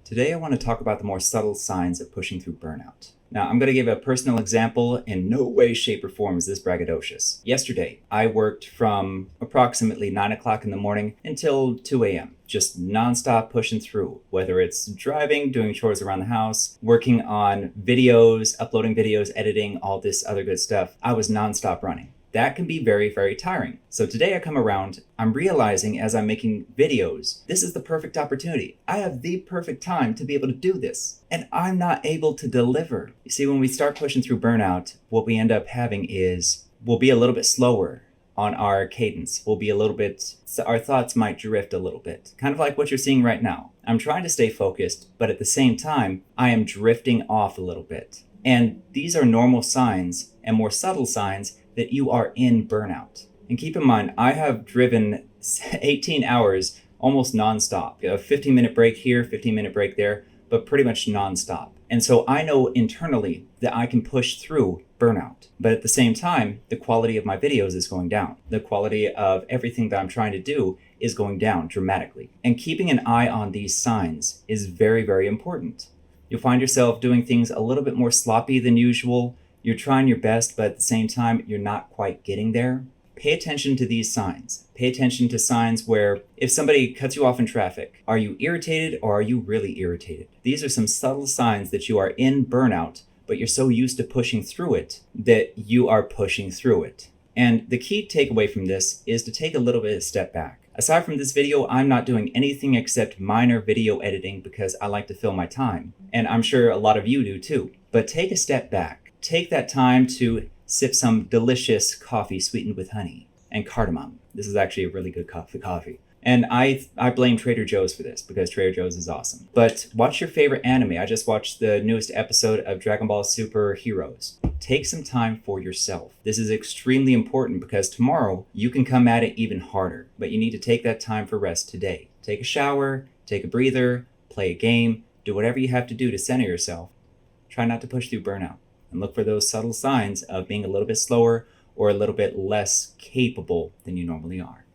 Today I want to talk about the more subtle signs of pushing through burnout. Now, I'm going to give a personal example. In no way, shape, or form is this braggadocious. Yesterday, I worked from approximately 9 o'clock in the morning until 2 a.m. Just nonstop pushing through, whether it's driving, doing chores around the house, working on videos, uploading videos, editing, all this other good stuff. I was nonstop running. That can be very, very tiring. So today I come around, I'm realizing as I'm making videos, this is the perfect opportunity. I have the perfect time to be able to do this. And I'm not able to deliver. You see, when we start pushing through burnout, what we end up having is we'll be a little bit slower on our cadence. Our thoughts might drift a little bit. Kind of like what you're seeing right now. I'm trying to stay focused, but at the same time, I am drifting off a little bit. And these are normal signs and more subtle signs that you are in burnout. And keep in mind, I have driven 18 hours almost nonstop. A 15-minute break here, 15-minute break there, but pretty much nonstop. And so I know internally that I can push through burnout. But at the same time, the quality of my videos is going down. The quality of everything that I'm trying to do is going down dramatically. And keeping an eye on these signs is very, very important. You'll find yourself doing things a little bit more sloppy than usual. You're trying your best, but at the same time, you're not quite getting there. Pay attention to these signs. Pay attention to signs where if somebody cuts you off in traffic, are you irritated or are you really irritated? These are some subtle signs that you are in burnout, but you're so used to pushing through it that you are pushing through it. And the key takeaway from this is to take a little bit of a step back. Aside from this video, I'm not doing anything except minor video editing because I like to fill my time. And I'm sure a lot of you do too. But take a step back. Take that time to sip some delicious coffee sweetened with honey and cardamom. This is actually a really good coffee. And I blame Trader Joe's for this because Trader Joe's is awesome. But watch your favorite anime. I just watched the newest episode of Dragon Ball Super Heroes. Take some time for yourself. This is extremely important because tomorrow you can come at it even harder. But you need to take that time for rest today. Take a shower, take a breather, play a game, do whatever you have to do to center yourself. Try not to push through burnout. And look for those subtle signs of being a little bit slower or a little bit less capable than you normally are.